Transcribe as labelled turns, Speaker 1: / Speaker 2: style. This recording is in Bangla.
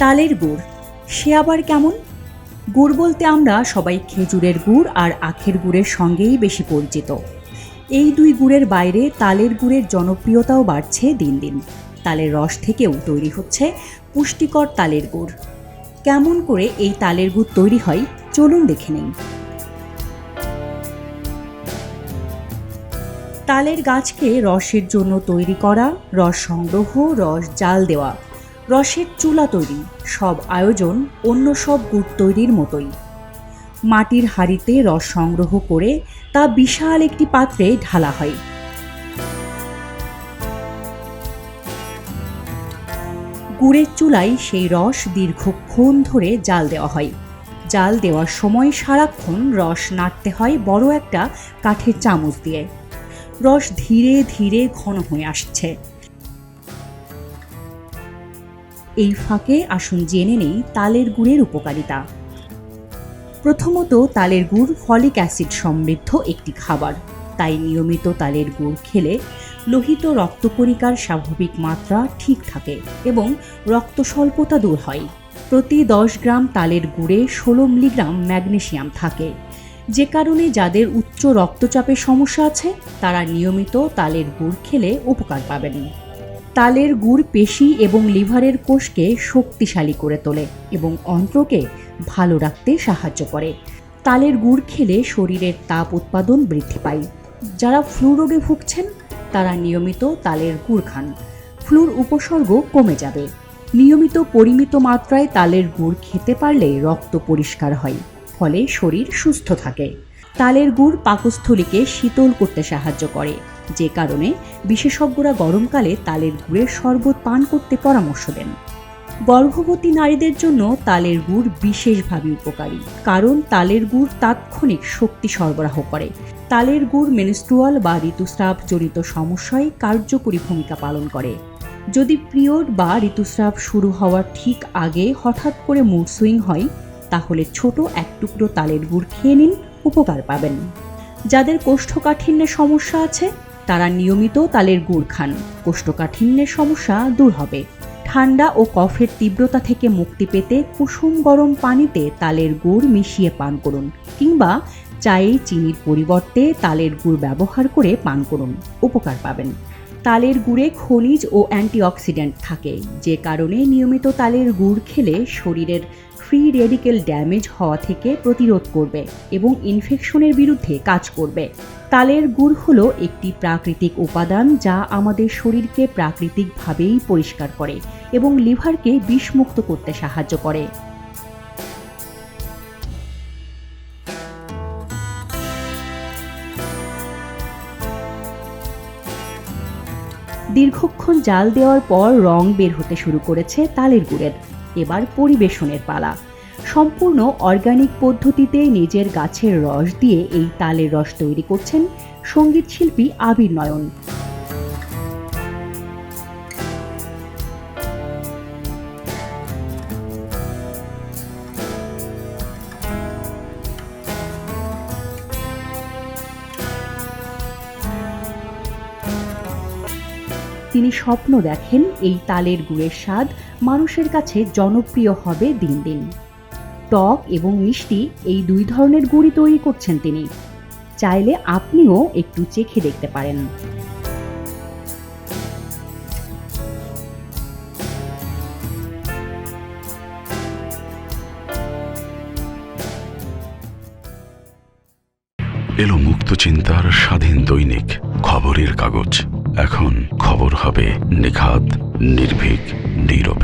Speaker 1: তালের গুড়, সে আবার কেমন? গুড় বলতে আমরা সবাই খেজুরের গুড় আর আখের গুড়ের সঙ্গেই বেশি পরিচিত। এই দুই গুড়ের বাইরে তালের গুড়ের জনপ্রিয়তাও বাড়ছে দিন দিন। তালের রস থেকেও তৈরি হচ্ছে পুষ্টিকর তালের গুড়। কেমন করে এই তালের গুড় তৈরি হয়, চলুন দেখে নিন। তালের গাছকে রসের জন্য তৈরি করা, রস সংগ্রহ, রস জাল দেওয়া, রসের চুলা তৈরি, সব আয়োজন অন্য সব গুড় তৈরির মতোই। মাটির হাঁড়িতে রস সংগ্রহ করে তা বিশাল একটি পাত্রে ঢালা হয়। গুড়ের চুলায় সেই রস দীর্ঘক্ষণ ধরে জাল দেওয়া হয়। জাল দেওয়ার সময় সারাক্ষণ রস নাড়তে হয় বড় একটা কাঠের চামচ দিয়ে। রস ধীরে ধীরে ঘন হয়ে আসছে। এই ফাঁকে আসুন জেনে নেই তালের গুড়ের উপকারিতা। প্রথমত, তালের গুড় ফলিক অ্যাসিড সমৃদ্ধ একটি খাবার। তাই নিয়মিত তালের গুড় খেলে লোহিত রক্তকণিকার স্বাভাবিক মাত্রা ঠিক থাকে এবং রক্ত স্বল্পতা দূর হয়। প্রতি 10 গ্রাম তালের গুড়ে 16 মিলিগ্রাম ম্যাগনেসিয়াম থাকে, যে কারণে যাদের উচ্চ রক্তচাপের সমস্যা আছে তারা নিয়মিত তালের গুড় খেলে উপকার পাবেন। তালের গুড় পেশি এবং লিভারের কোষকে শক্তিশালী করে তোলে এবং অন্ত্রকে ভালো রাখতে সাহায্য করে। তালের গুড় খেলে শরীরের তাপ উৎপাদন বৃদ্ধি পায়। যারা ফ্লু রোগে ভুগছেন তারা নিয়মিত তালের গুড় খান, ফ্লুর উপসর্গ কমে যাবে। নিয়মিত পরিমিত মাত্রায় তালের গুড় খেতে পারলে রক্ত পরিষ্কার হয়, ফলে শরীর সুস্থ থাকে। তালের গুড় পাকস্থলীকে শীতল করতে সাহায্য করে, যে কারণে বিশেষজ্ঞরা গরমকালে তালের গুড়ের শরবত পান করতে পরামর্শ দেন। গর্ভবতী নারীদের জন্য তালের গুড় বিশেষভাবে উপকারী, কারণ তালের গুড় তাৎক্ষণিক শক্তি সরবরাহ করে। তালের গুড় মেনস্ট্রুয়াল বা ঋতুস্রাব জনিত সমস্যায় কার্যকরী ভূমিকা পালন করে। যদি পিরিয়ড বা ঋতুস্রাব শুরু হওয়ার ঠিক আগে হঠাৎ করে মুড সুইং হয়, তাহলে ছোট এক টুকরো তালের গুড় খেয়ে নিন, উপকার পাবেন। যাদের কোষ্ঠকাঠিন্যের সমস্যা আছে তারা নিয়মিত তালের গুড় খান, কোষ্ঠকাঠিন্যের সমস্যা দূর হবে। ঠান্ডা ও কফের তীব্রতা থেকে মুক্তি পেতে কুসুম গরম পানিতে তালের গুড় মিশিয়ে পান করুন, কিংবা চায়ে চিনির পরিবর্তে তালের গুড় ব্যবহার করে পান করুন, উপকার পাবেন। তালের গুড়ে খনিজ ও অ্যান্টিঅক্সিডেন্ট থাকে, যে কারণে নিয়মিত তালের গুড় খেলে শরীরের ফ্রি রেডিক্যাল ড্যামেজ হওয়া থেকে প্রতিরোধ করবে এবং ইনফেকশনের বিরুদ্ধে কাজ করবে। তালের গুড় হলো একটি প্রাকৃতিক উপাদান যা আমাদের শরীরকে প্রাকৃতিকভাবেই পরিষ্কার করে এবং লিভারকে বিষমুক্ত করতে সাহায্য করে। দীর্ঘক্ষণ জাল দেওয়ার পর রং বের হতে শুরু করেছে তালের গুড়ের। এবার পরিবেশনের পালা। সম্পূর্ণ অর্গানিক পদ্ধতিতে নিজের গাছের রস দিয়ে এই তালের রস তৈরি করছেন সঙ্গীত শিল্পী আবির নয়ন। তিনি স্বপ্ন দেখেন এই তালের গুড়ের স্বাদ মানুষের কাছে জনপ্রিয় হবে দিন দিন। টক এবং মিষ্টি এই দুই ধরনের গুড়ই তৈরি করছেন তিনি। চাইলে আপনিও একটু চেখে দেখতে পারেন।
Speaker 2: এলো মুক্ত চিন্তার স্বাধীন দৈনিক খবরের কাগজ। এখন খবর হবে নিখাত, নির্ভীক, নীরব।